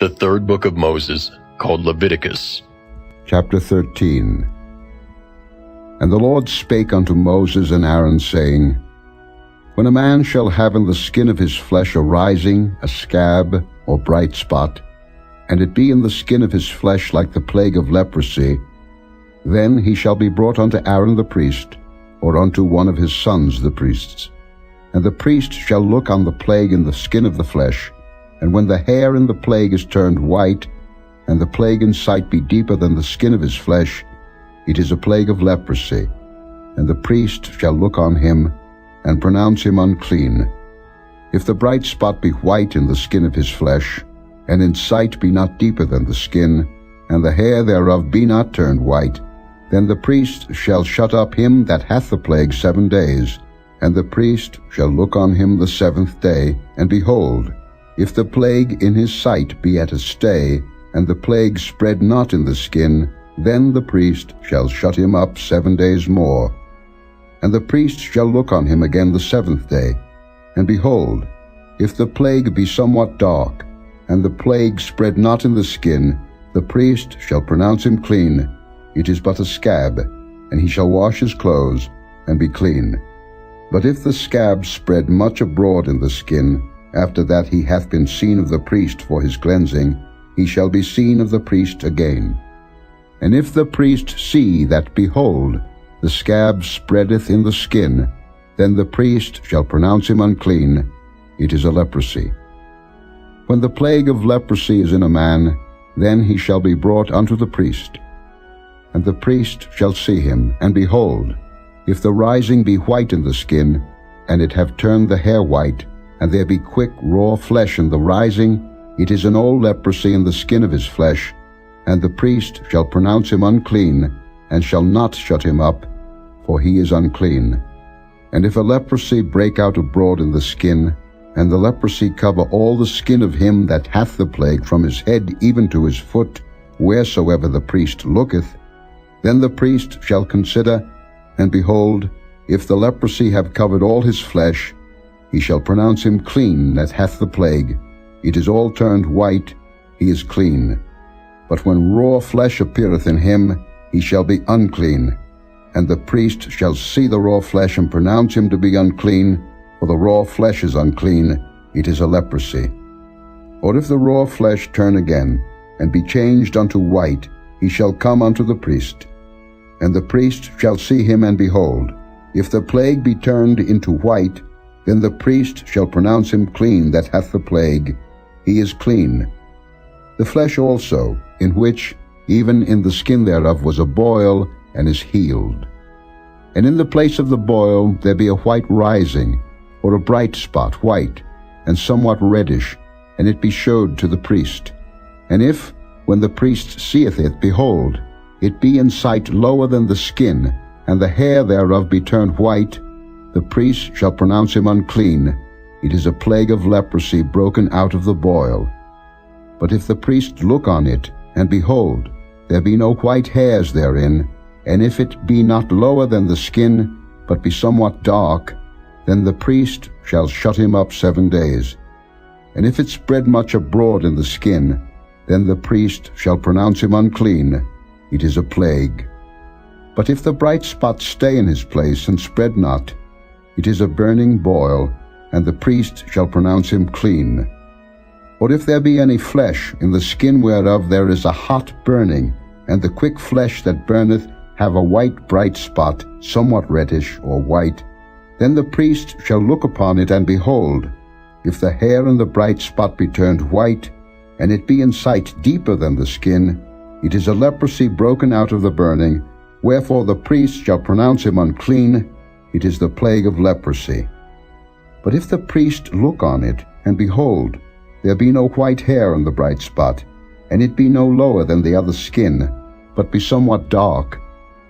The third book of Moses, called Leviticus. Chapter 13. And the Lord spake unto Moses and Aaron, saying, When a man shall have in the skin of his flesh a rising, a scab, or bright spot, and it be in the skin of his flesh like the plague of leprosy, then he shall be brought unto Aaron the priest, or unto one of his sons the priests. And the priest shall look on the plague in the skin of the flesh, and when the hair in the plague is turned white, and the plague in sight be deeper than the skin of his flesh, it is a plague of leprosy. And the priest shall look on him, and pronounce him unclean. If the bright spot be white in the skin of his flesh, and in sight be not deeper than the skin, and the hair thereof be not turned white, then the priest shall shut up him that hath the plague 7 days, and the priest shall look on him the 7th day, and behold, if the plague in his sight be at a stay, and the plague spread not in the skin, then the priest shall shut him up 7 days more. And the priest shall look on him again the 7th day, and behold, if the plague be somewhat dark, and the plague spread not in the skin, the priest shall pronounce him clean. It is but a scab, and he shall wash his clothes, and be clean. But if the scab spread much abroad in the skin, after that he hath been seen of the priest for his cleansing, he shall be seen of the priest again. And if the priest see that, behold, the scab spreadeth in the skin, then the priest shall pronounce him unclean. It is a leprosy. When the plague of leprosy is in a man, then he shall be brought unto the priest. And the priest shall see him, and behold, if the rising be white in the skin, and it have turned the hair white, and there be quick raw flesh in the rising, it is an old leprosy in the skin of his flesh, and the priest shall pronounce him unclean, and shall not shut him up, for he is unclean. And if a leprosy break out abroad in the skin, and the leprosy cover all the skin of him that hath the plague from his head even to his foot, wheresoever the priest looketh, then the priest shall consider, and behold, if the leprosy have covered all his flesh, he shall pronounce him clean that hath the plague. It is all turned white, he is clean. But when raw flesh appeareth in him, he shall be unclean. And the priest shall see the raw flesh, and pronounce him to be unclean, for the raw flesh is unclean, it is a leprosy. Or if the raw flesh turn again, and be changed unto white, he shall come unto the priest. And the priest shall see him, and behold, if the plague be turned into white, then the priest shall pronounce him clean that hath the plague. He is clean. The flesh also, in which, even in the skin thereof, was a boil, and is healed. And in the place of the boil there be a white rising, or a bright spot, white, and somewhat reddish, and it be showed to the priest. And if, when the priest seeth it, behold, it be in sight lower than the skin, and the hair thereof be turned white, the priest shall pronounce him unclean. It is a plague of leprosy broken out of the boil. But if the priest look on it, and behold, there be no white hairs therein, and if it be not lower than the skin, but be somewhat dark, then the priest shall shut him up 7 days. And if it spread much abroad in the skin, then the priest shall pronounce him unclean. It is a plague. But if the bright spot stay in his place, and spread not, it is a burning boil, and the priest shall pronounce him clean. Or if there be any flesh in the skin whereof there is a hot burning, and the quick flesh that burneth have a white bright spot, somewhat reddish or white, then the priest shall look upon it, and behold, if the hair in the bright spot be turned white, and it be in sight deeper than the skin, it is a leprosy broken out of the burning, wherefore the priest shall pronounce him unclean. It is the plague of leprosy. But if the priest look on it, and behold, there be no white hair in the bright spot, and it be no lower than the other skin, but be somewhat dark,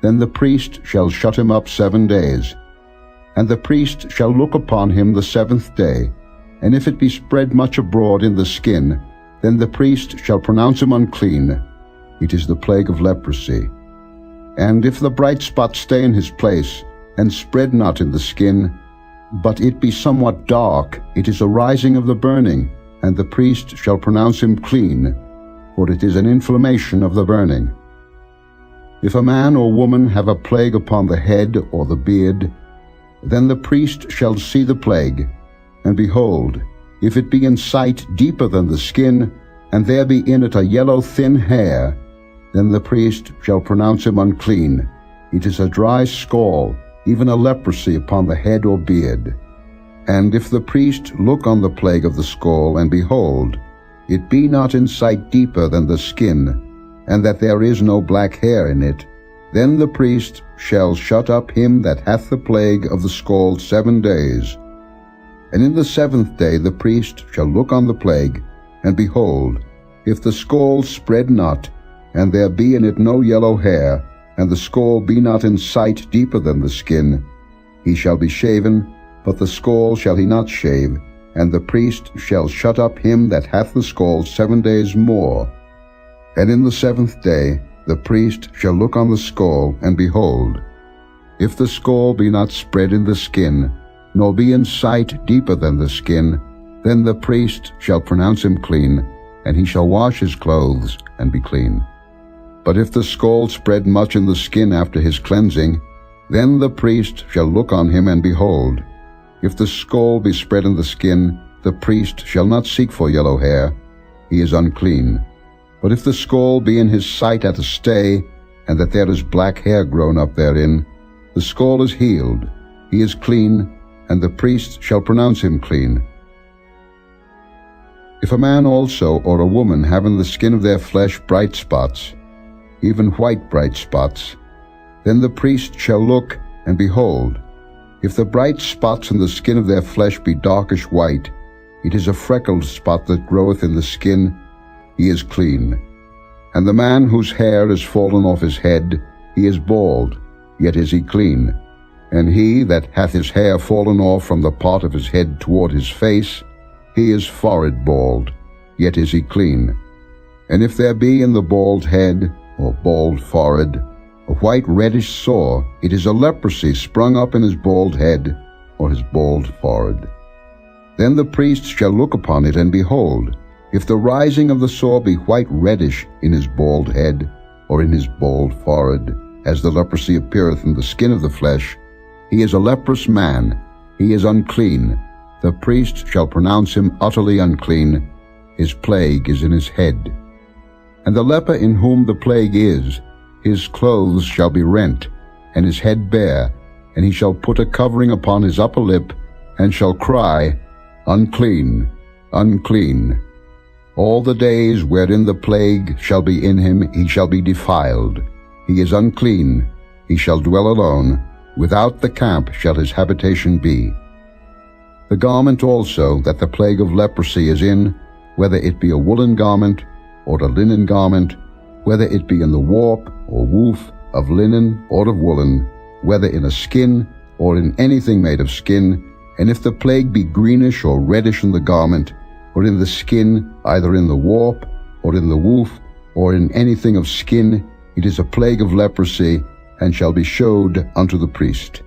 then the priest shall shut him up 7 days. And the priest shall look upon him the 7th day, and if it be spread much abroad in the skin, then the priest shall pronounce him unclean. It is the plague of leprosy. And if the bright spot stay in his place, and spread not in the skin, but it be somewhat dark, it is a rising of the burning, and the priest shall pronounce him clean. for it is an inflammation of the burning. If a man or woman have a plague upon the head or the beard, then the priest shall see the plague, and behold, if it be in sight deeper than the skin, and there be in it a yellow thin hair, then the priest shall pronounce him unclean. It is a dry scall, even a leprosy upon the head or beard. And if the priest look on the plague of the scall, and behold, it be not in sight deeper than the skin, and that there is no black hair in it, then the priest shall shut up him that hath the plague of the scald 7 days. And in the 7th day the priest shall look on the plague, and behold, if the scald spread not, and there be in it no yellow hair, and the scald be not in sight deeper than the skin, he shall be shaven, but the scald shall he not shave, and the priest shall shut up him that hath the scald 7 days more. And in the 7th day the priest shall look on the scald, and behold, if the scald be not spread in the skin, nor be in sight deeper than the skin, then the priest shall pronounce him clean, and he shall wash his clothes, and be clean. But if the scald spread much in the skin after his cleansing, then the priest shall look on him, and behold, if the scald be spread in the skin, the priest shall not seek for yellow hair, he is unclean. But if the scald be in his sight at a stay, and that there is black hair grown up therein, the scald is healed, he is clean, and the priest shall pronounce him clean. If a man also or a woman have in the skin of their flesh bright spots, even white bright spots, then the priest shall look, and behold, if the bright spots in the skin of their flesh be darkish white, it is a freckled spot that groweth in the skin, he is clean. And the man whose hair is fallen off his head, he is bald, yet is he clean. And he that hath his hair fallen off from the part of his head toward his face, he is forehead bald, yet is he clean. And if there be in the bald head, or bald forehead, a white reddish sore, it is a leprosy sprung up in his bald head, or his bald forehead. Then the priest shall look upon it, and behold, if the rising of the sore be white reddish in his bald head, or in his bald forehead, as the leprosy appeareth in the skin of the flesh, he is a leprous man, he is unclean. The priest shall pronounce him utterly unclean, his plague is in his head. And the leper in whom the plague is, his clothes shall be rent, and his head bare, and he shall put a covering upon his upper lip, and shall cry, Unclean, unclean. All the days wherein the plague shall be in him, he shall be defiled. He is unclean, he shall dwell alone, without the camp shall his habitation be. The garment also that the plague of leprosy is in, whether it be a woolen garment, or a linen garment, whether it be in the warp or woof of linen or of woolen, whether in a skin or in anything made of skin, and if the plague be greenish or reddish in the garment, or in the skin, either in the warp, or in the woof, or in anything of skin, it is a plague of leprosy, and shall be showed unto the priest.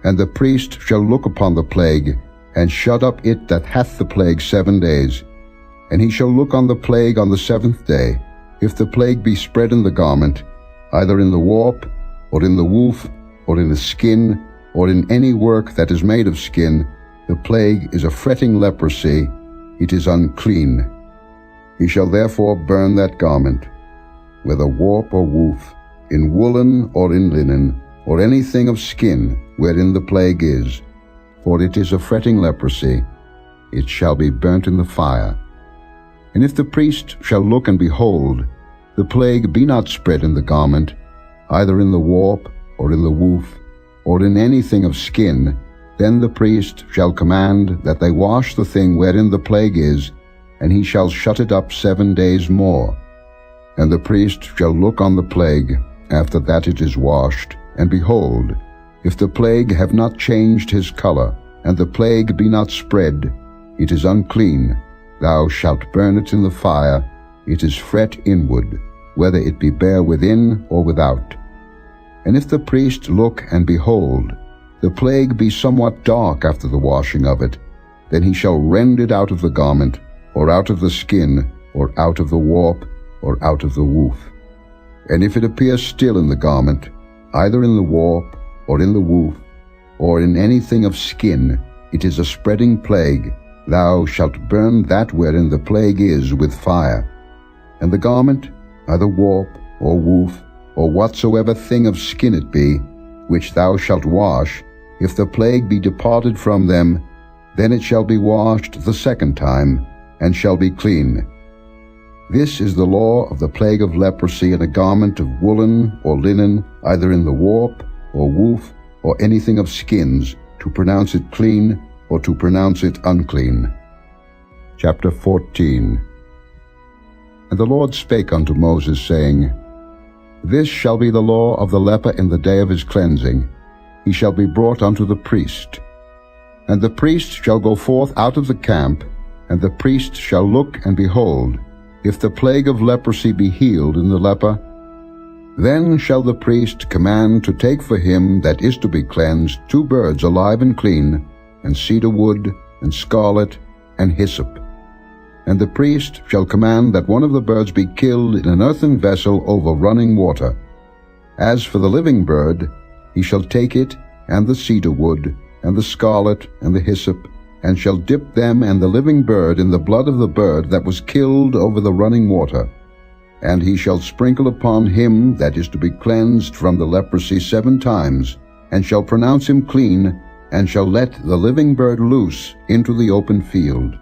And the priest shall look upon the plague, and shut up it that hath the plague 7 days. And he shall look on the plague on the 7th day. If the plague be spread in the garment, either in the warp, or in the woof, or in the skin, or in any work that is made of skin, the plague is a fretting leprosy, it is unclean. He shall therefore burn that garment, whether warp or woof, in woolen or in linen, or anything of skin wherein the plague is, for it is a fretting leprosy, it shall be burnt in the fire. And if the priest shall look and behold, the plague be not spread in the garment, either in the warp, or in the woof, or in anything of skin, then the priest shall command that they wash the thing wherein the plague is, and he shall shut it up 7 days more. And the priest shall look on the plague, after that it is washed, and behold, if the plague have not changed his color, and the plague be not spread, it is unclean. Thou shalt burn it in the fire, it is fret inward, whether it be bare within or without. And if the priest look and behold, the plague be somewhat dark after the washing of it, then he shall rend it out of the garment, or out of the skin, or out of the warp, or out of the woof. And if it appear still in the garment, either in the warp, or in the woof, or in anything of skin, it is a spreading plague. Thou shalt burn that wherein the plague is with fire. And the garment, either warp, or woof, or whatsoever thing of skin it be, which thou shalt wash, if the plague be departed from them, then it shall be washed the second time, and shall be clean. This is the law of the plague of leprosy in a garment of woolen or linen, either in the warp, or woof, or anything of skins, to pronounce it clean, or to pronounce it unclean. Chapter 14. And the Lord spake unto Moses, saying, This shall be the law of the leper in the day of his cleansing. He shall be brought unto the priest. And the priest shall go forth out of the camp, and the priest shall look, and behold, if the plague of leprosy be healed in the leper, then shall the priest command to take for him that is to be cleansed 2 birds alive and clean, and cedar wood, and scarlet, and hyssop. And the priest shall command that one of the birds be killed in an earthen vessel over running water. As for the living bird, he shall take it, and the cedar wood, and the scarlet, and the hyssop, and shall dip them and the living bird in the blood of the bird that was killed over the running water. And he shall sprinkle upon him that is to be cleansed from the leprosy 7 times, and shall pronounce him clean, and shall let the living bird loose into the open field.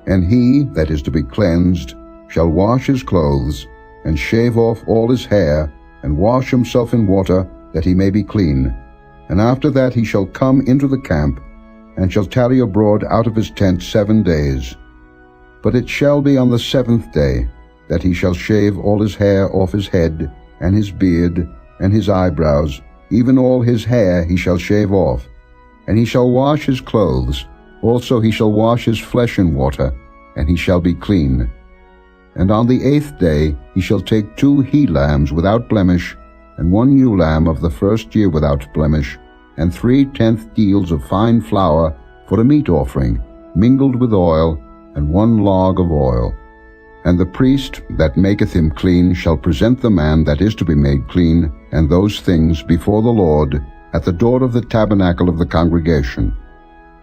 And he that is to be cleansed shall wash his clothes, and shave off all his hair, and wash himself in water, that he may be clean. And after that he shall come into the camp, and shall tarry abroad out of his tent 7 days. But it shall be on the 7th day that he shall shave all his hair off his head, and his beard, and his eyebrows, even all his hair he shall shave off. And he shall wash his clothes, also he shall wash his flesh in water, and he shall be clean. And on the 8th day he shall take 2 he-lambs without blemish, and 1 ewe lamb of the 1st year without blemish, and 3/10 deals of fine flour for a meat offering, mingled with oil, and 1 log of oil. And the priest that maketh him clean shall present the man that is to be made clean, and those things before the Lord, at the door of the tabernacle of the congregation.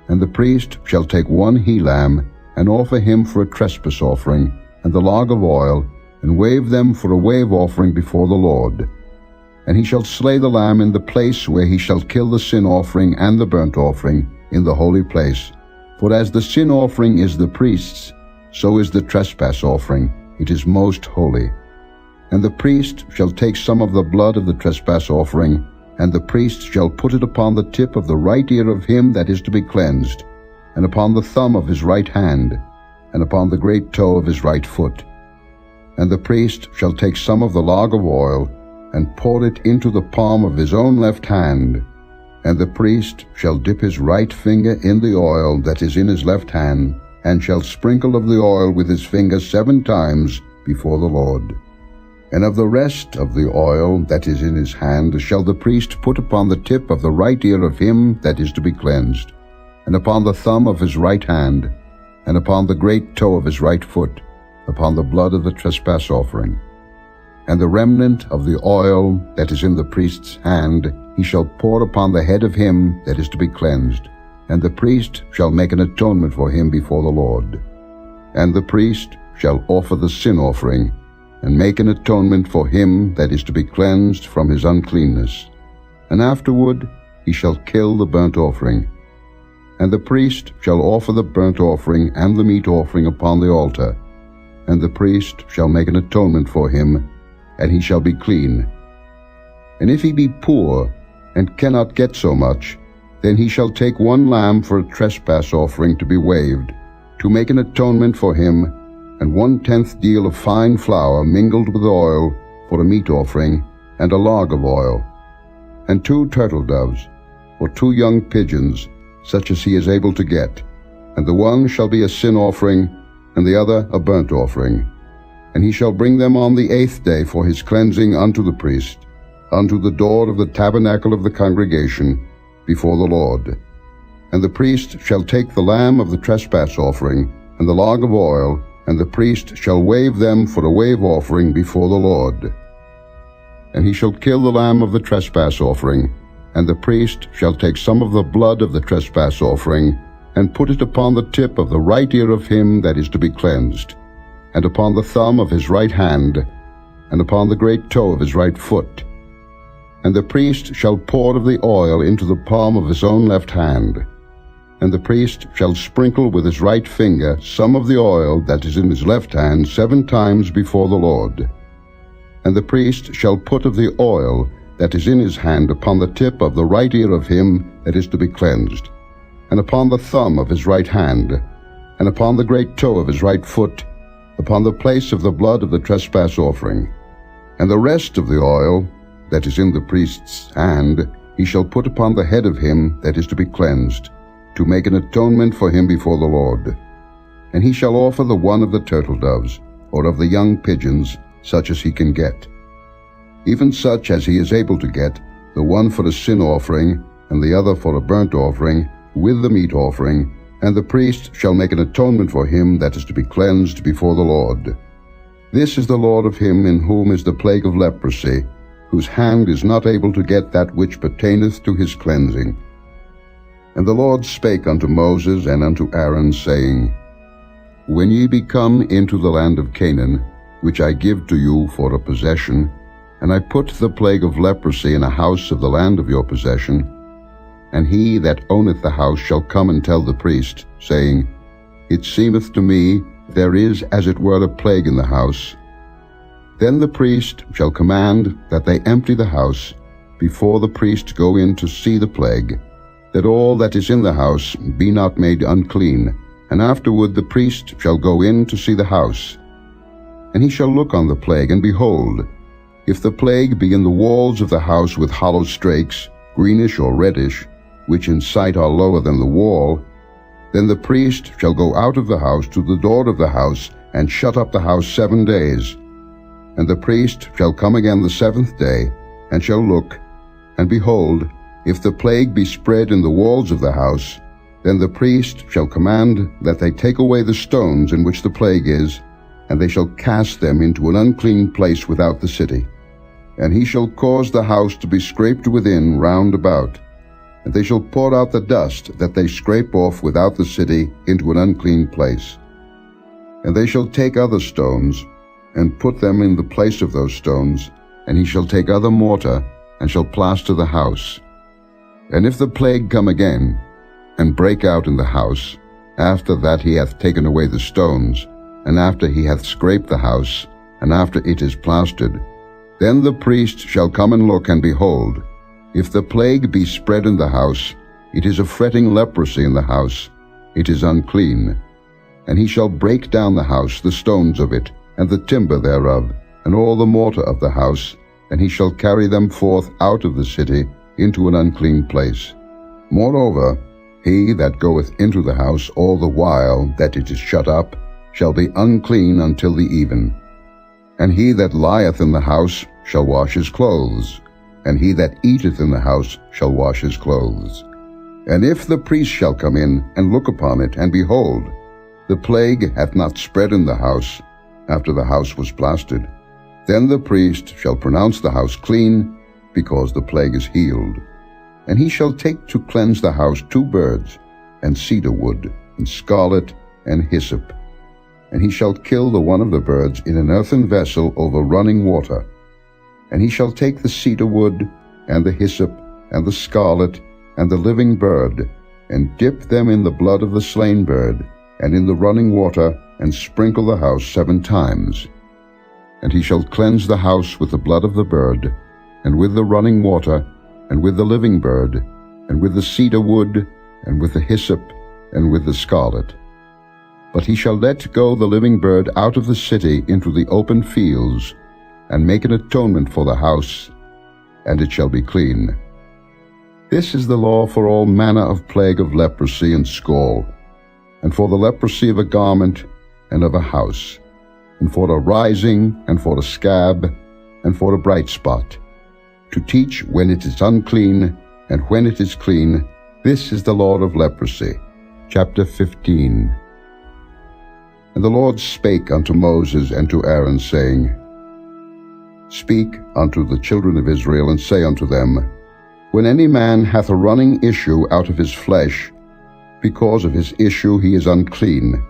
And the priest shall take 1 he-lamb, and offer him for a trespass offering, and the log of oil, and wave them for a wave offering before the Lord. And he shall slay the lamb in the place where he shall kill the sin offering and the burnt offering, in the holy place. For as the sin offering is the priest's, so is the trespass offering, it is most holy. And the priest shall take some of the blood of the trespass offering, and the priest shall put it upon the tip of the right ear of him that is to be cleansed, and upon the thumb of his right hand, and upon the great toe of his right foot. And the priest shall take some of the log of oil, and pour it into the palm of his own left hand. And the priest shall dip his right finger in the oil that is in his left hand, and shall sprinkle of the oil with his finger 7 times before the Lord. And of the rest of the oil that is in his hand shall the priest put upon the tip of the right ear of him that is to be cleansed, and upon the thumb of his right hand, and upon the great toe of his right foot, upon the blood of the trespass offering. And the remnant of the oil that is in the priest's hand he shall pour upon the head of him that is to be cleansed, and the priest shall make an atonement for him before the Lord. And the priest shall offer the sin offering, and make an atonement for him that is to be cleansed from his uncleanness. And afterward he shall kill the burnt offering. And the priest shall offer the burnt offering and the meat offering upon the altar, and the priest shall make an atonement for him, and he shall be clean. And if he be poor, and cannot get so much, then he shall take 1 lamb for a trespass offering to be waved, to make an atonement for him, and 1/10 deal of fine flour mingled with oil for a meat offering, and a log of oil, and 2 turtle doves, or 2 young pigeons, such as he is able to get, and the one shall be a sin offering, and the other a burnt offering. And he shall bring them on the 8th day for his cleansing unto the priest, unto the door of the tabernacle of the congregation, before the Lord. And the priest shall take the lamb of the trespass offering, and the log of oil, and the priest shall wave them for a wave offering before the Lord. And he shall kill the lamb of the trespass offering, and the priest shall take some of the blood of the trespass offering, and put it upon the tip of the right ear of him that is to be cleansed, and upon the thumb of his right hand, and upon the great toe of his right foot. And the priest shall pour of the oil into the palm of his own left hand. And the priest shall sprinkle with his right finger some of the oil that is in his left hand 7 times before the Lord. And the priest shall put of the oil that is in his hand upon the tip of the right ear of him that is to be cleansed, and upon the thumb of his right hand, and upon the great toe of his right foot, upon the place of the blood of the trespass offering. And the rest of the oil that is in the priest's hand he shall put upon the head of him that is to be cleansed, to make an atonement for him before the Lord. And he shall offer the one of the turtle doves, or of the young pigeons, such as he can get, even such as he is able to get, the one for a sin offering, and the other for a burnt offering, with the meat offering, and the priest shall make an atonement for him that is to be cleansed before the Lord. This is the Lord of him in whom is the plague of leprosy, whose hand is not able to get that which pertaineth to his cleansing. And the Lord spake unto Moses and unto Aaron, saying, When ye be come into the land of Canaan, which I give to you for a possession, and I put the plague of leprosy in a house of the land of your possession, and he that owneth the house shall come and tell the priest, saying, It seemeth to me there is as it were a plague in the house. Then the priest shall command that they empty the house, before the priest go in to see the plague, that all that is in the house be not made unclean, and afterward the priest shall go in to see the house. And he shall look on the plague, and behold, if the plague be in the walls of the house with hollow strakes, greenish or reddish, which in sight are lower than the wall, then the priest shall go out of the house to the door of the house, and shut up the house 7 days. And the priest shall come again the 7th day, and shall look, and behold, if the plague be spread in the walls of the house, then the priest shall command that they take away the stones in which the plague is, and they shall cast them into an unclean place without the city. And he shall cause the house to be scraped within round about, and they shall pour out the dust that they scrape off without the city into an unclean place. And they shall take other stones, and put them in the place of those stones, and he shall take other mortar, and shall plaster the house. And if the plague come again, and break out in the house, after that he hath taken away the stones, and after he hath scraped the house, and after it is plastered, then the priest shall come and look, and behold, if the plague be spread in the house, it is a fretting leprosy in the house, it is unclean. And he shall break down the house, the stones of it, and the timber thereof, and all the mortar of the house, and he shall carry them forth out of the city into an unclean place. Moreover, he that goeth into the house all the while that it is shut up shall be unclean until the even. And he that lieth in the house shall wash his clothes, and he that eateth in the house shall wash his clothes. And if the priest shall come in and look upon it, and behold, the plague hath not spread in the house, after the house was plastered, then the priest shall pronounce the house clean, because the plague is healed. And he shall take to cleanse the house 2 birds, and cedar wood, and scarlet, and hyssop. And he shall kill the one of the birds in an earthen vessel over running water. And he shall take the cedar wood, and the hyssop, and the scarlet, and the living bird, and dip them in the blood of the slain bird, and in the running water, and sprinkle the house 7 times. And he shall cleanse the house with the blood of the bird, and with the running water, and with the living bird, and with the cedar wood, and with the hyssop, and with the scarlet. But he shall let go the living bird out of the city into the open fields, and make an atonement for the house, and it shall be clean. This is the law for all manner of plague of leprosy and scall, and for the leprosy of a garment and of a house, and for a rising, and for a scab, and for a bright spot, to teach when it is unclean, and when it is clean. This is the law of leprosy. Chapter 15. And the Lord spake unto Moses and to Aaron, saying, Speak unto the children of Israel, and say unto them, When any man hath a running issue out of his flesh, because of his issue he is unclean,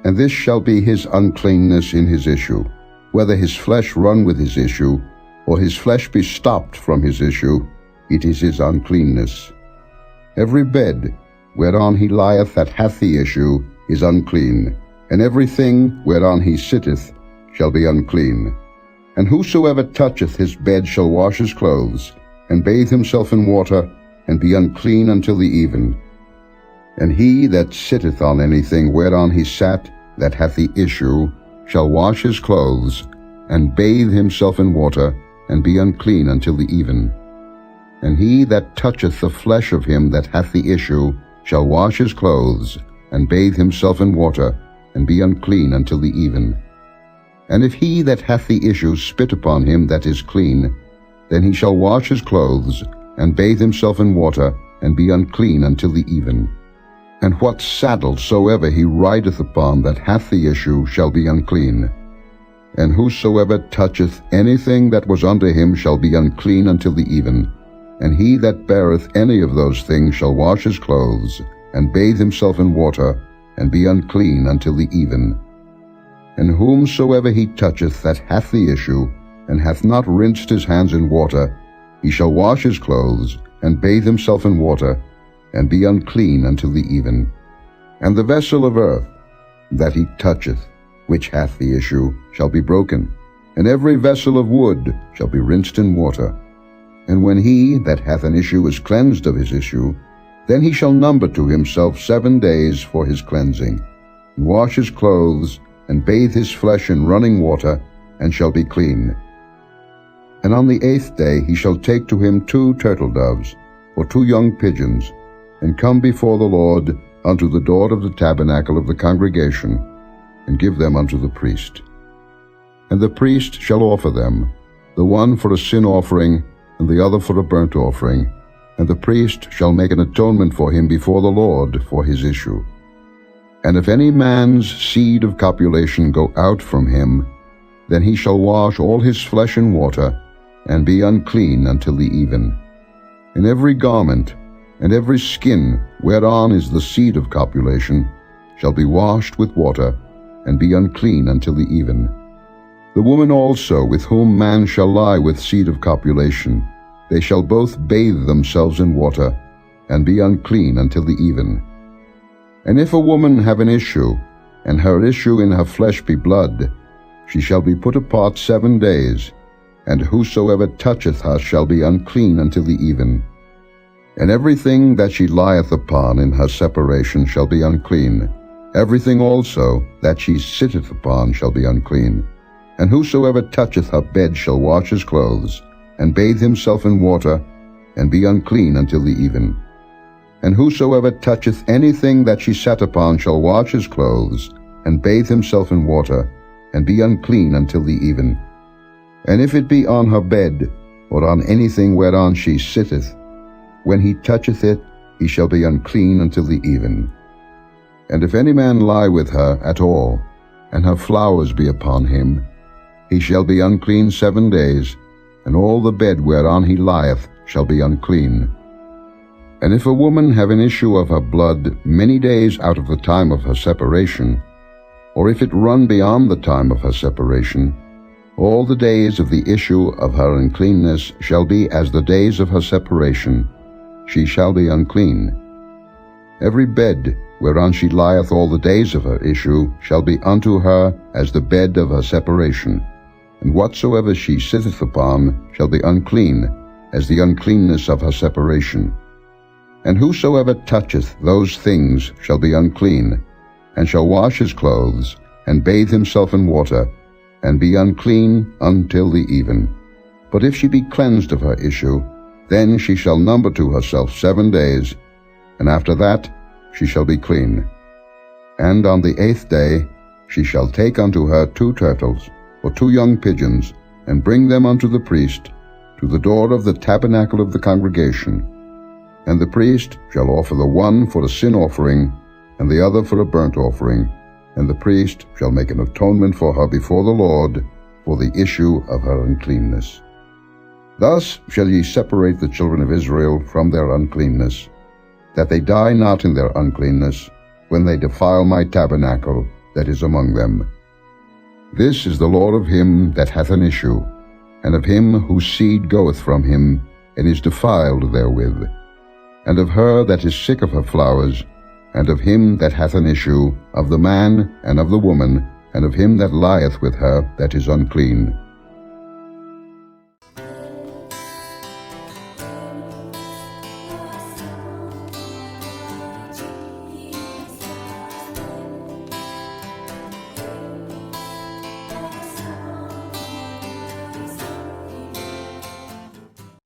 and this shall be his uncleanness in his issue, whether his flesh run with his issue, or his flesh be stopped from his issue, it is his uncleanness. Every bed whereon he lieth that hath the issue is unclean, and everything whereon he sitteth shall be unclean. And whosoever toucheth his bed shall wash his clothes, and bathe himself in water, and be unclean until the even. And he that sitteth on anything whereon he sat that hath the issue shall wash his clothes, and bathe himself in water, and be unclean until the even. And he that toucheth the flesh of him that hath the issue shall wash his clothes, and bathe himself in water, and be unclean until the even. And if he that hath the issue spit upon him that is clean, then he shall wash his clothes, and bathe himself in water, and be unclean until the even. And what saddle soever he rideth upon that hath the issue shall be unclean. And whosoever toucheth anything that was under him shall be unclean until the even. And he that beareth any of those things shall wash his clothes, and bathe himself in water, and be unclean until the even. And whomsoever he toucheth that hath the issue, and hath not rinsed his hands in water, he shall wash his clothes, and bathe himself in water, and be unclean until the even. And the vessel of earth that he toucheth, which hath the issue, shall be broken, and every vessel of wood shall be rinsed in water. And when he that hath an issue is cleansed of his issue, then he shall number to himself 7 days for his cleansing, and wash his clothes, and bathe his flesh in running water, and shall be clean. And on the 8th day he shall take to him 2 turtle doves, or 2 young pigeons, and come before the Lord unto the door of the tabernacle of the congregation, and give them unto the priest. And the priest shall offer them, the one for a sin offering, and the other for a burnt offering, and the priest shall make an atonement for him before the Lord for his issue. And if any man's seed of copulation go out from him, then he shall wash all his flesh in water, and be unclean until the even. And every garment, and every skin whereon is the seed of copulation, shall be washed with water, and be unclean until the even. The woman also with whom man shall lie with seed of copulation, they shall both bathe themselves in water, and be unclean until the even. And if a woman have an issue, and her issue in her flesh be blood, she shall be put apart 7 days, and whosoever toucheth her shall be unclean until the even. And everything that she lieth upon in her separation shall be unclean. Everything also that she sitteth upon shall be unclean. And whosoever toucheth her bed shall wash his clothes, and bathe himself in water, and be unclean until the even. And whosoever toucheth anything that she sat upon shall wash his clothes, and bathe himself in water, and be unclean until the even. And if it be on her bed, or on anything whereon she sitteth, when he toucheth it, he shall be unclean until the even. And if any man lie with her at all, and her flowers be upon him, he shall be unclean 7 days, and all the bed whereon he lieth shall be unclean. And if a woman have an issue of her blood many days out of the time of her separation, or if it run beyond the time of her separation, all the days of the issue of her uncleanness shall be as the days of her separation. She shall be unclean. Every bed whereon she lieth all the days of her issue shall be unto her as the bed of her separation, and whatsoever she sitteth upon shall be unclean, as the uncleanness of her separation. And whosoever toucheth those things shall be unclean, and shall wash his clothes, and bathe himself in water, and be unclean until the even. But if she be cleansed of her issue, then she shall number to herself 7 days, and after that she shall be clean. And on the 8th day she shall take unto her 2 turtles, or 2 young pigeons, and bring them unto the priest, to the door of the tabernacle of the congregation. And the priest shall offer the one for a sin offering, and the other for a burnt offering, and the priest shall make an atonement for her before the Lord for the issue of her uncleanness. Thus shall ye separate the children of Israel from their uncleanness, that they die not in their uncleanness, when they defile my tabernacle that is among them. This is the law of him that hath an issue, and of him whose seed goeth from him, and is defiled therewith, and of her that is sick of her flowers, and of him that hath an issue, of the man and of the woman, and of him that lieth with her that is unclean.